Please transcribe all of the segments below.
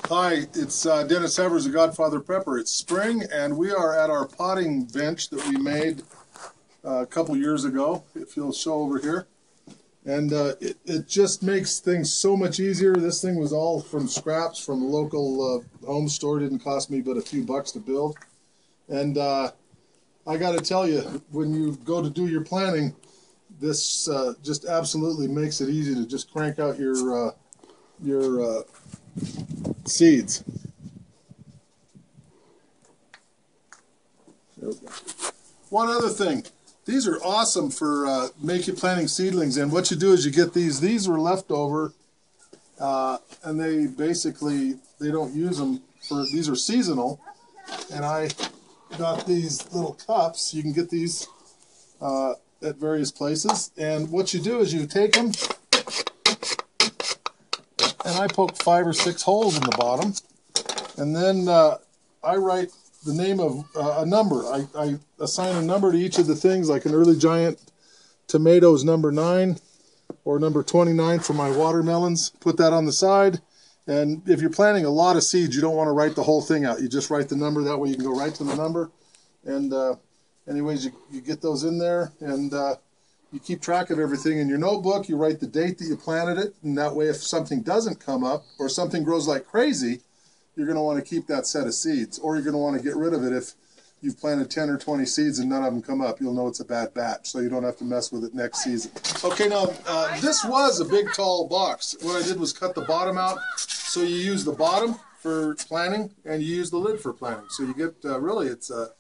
Hi, it's Dennis Evers, the Godfather Prepper. It's spring, and we are at our potting bench that we made a couple years ago, if you'll show over here. And it just makes things so much easier. This thing was all from scraps from a local home store. It didn't cost me but a few bucks to build. And I got to tell you, when you go to do your planting, this just absolutely makes it easy to just crank out your seeds. There we go. One other thing, these are awesome for planting seedlings. And what you do is you get these. These were left over, and they don't use them for. These are seasonal, and I got these little cups. You can get these at various places. And what you do is you take them. And I poke 5 or 6 holes in the bottom, and then I write the name of a number. I assign a number to each of the things, like an early giant tomatoes number 9 or number 29 for my watermelons. Put that on the side. And if you're planting a lot of seeds, you don't want to write the whole thing out. You just write the number. That way you can go right to the number. And anyways, you get those in there, and you keep track of everything in your notebook. You write the date that you planted it, and that way if something doesn't come up or something grows like crazy, you're going to want to keep that set of seeds, or you're going to want to get rid of it if you've planted 10 or 20 seeds and none of them come up. You'll know it's a bad batch, so you don't have to mess with it next season. Okay, now this was a big tall box. What I did was cut the bottom out, so you use the bottom for planting and you use the lid for planting. So you get, really, it's a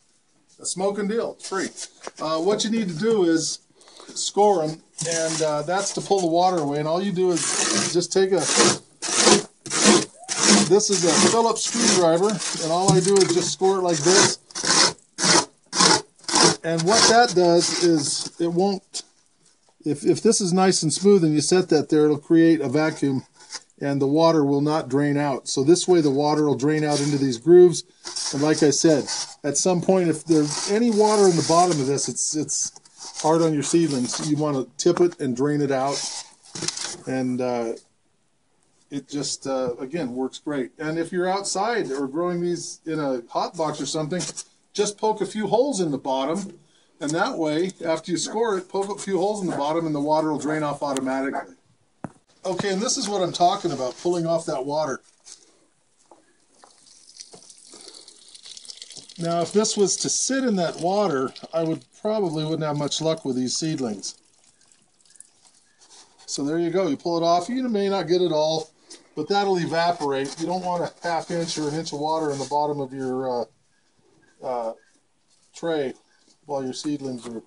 smoking deal. It's free. What you need to do is score them, and that's to pull the water away. And all you do is just take this is a Phillips screwdriver, and all I do is just score it like this. And what that does is it won't, if this is nice and smooth and you set that there, it'll create a vacuum and the water will not drain out. So this way the water will drain out into these grooves. And like I said, at some point, if there's any water in the bottom of this, it's hard on your seedlings. You want to tip it and drain it out, and it just again works great. And if you're outside or growing these in a hot box or something, just poke a few holes in the bottom, and that way after you score it, poke a few holes in the bottom and the water will drain off automatically. Okay, and this is what I'm talking about, pulling off that water. Now, if this was to sit in that water, I probably wouldn't have much luck with these seedlings. So there you go. You pull it off. You may not get it all, but that'll evaporate. You don't want a ½ inch or an inch of water in the bottom of your tray while your seedlings are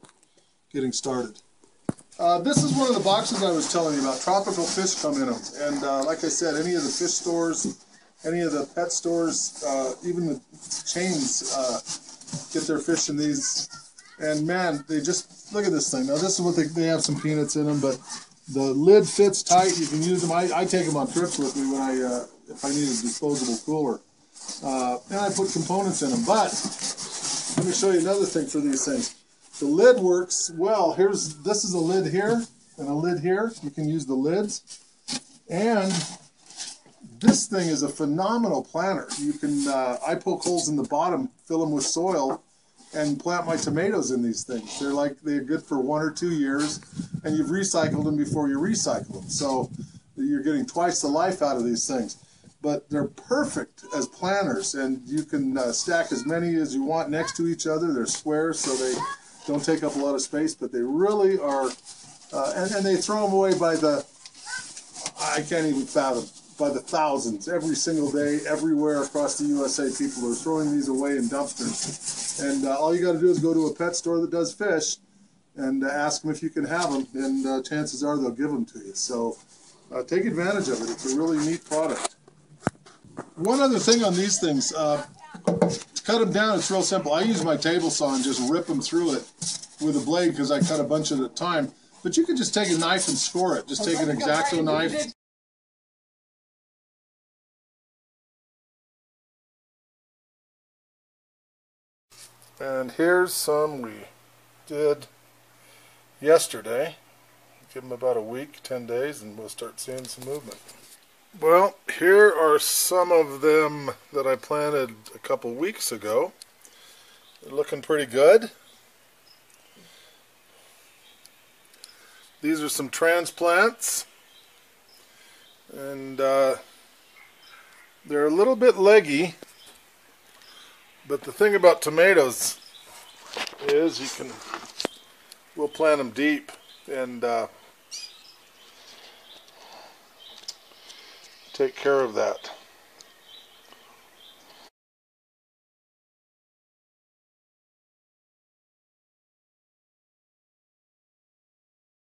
getting started. This is one of the boxes I was telling you about. Tropical fish come in them. And like I said, any of the fish stores, any of the pet stores, even the chains get their fish in these. And man, they just, look at this thing. Now this is what they have some peanuts in them, but the lid fits tight. You can use them. I take them on trips with me when if I need a disposable cooler. And I put components in them. But let me show you another thing for these things. The lid works well. This is a lid here and a lid here. You can use the lids. And this thing is a phenomenal planter. You can, I poke holes in the bottom, fill them with soil, and plant my tomatoes in these things. They're good for 1 or 2 years, and you've recycled them before you recycle them. So you're getting twice the life out of these things. But they're perfect as planters, and you can stack as many as you want next to each other. They're squares, so they don't take up a lot of space, but they really are, and they throw them away by the, I can't even fathom, by the thousands. Every single day, everywhere across the USA, people are throwing these away in dumpsters. And all you got to do is go to a pet store that does fish and ask them if you can have them, and chances are they'll give them to you. So take advantage of it. It's a really neat product. One other thing on these things, to cut them down, it's real simple. I use my table saw and just rip them through it with a blade because I cut a bunch at a time. But you can just take a knife and score it. Just take an X-Acto knife. And here's some we did yesterday. Give them about a week, 10 days, and we'll start seeing some movement. Well, here are some of them that I planted a couple weeks ago. They're looking pretty good. These are some transplants, and they're a little bit leggy, but the thing about tomatoes is we'll plant them deep and take care of that.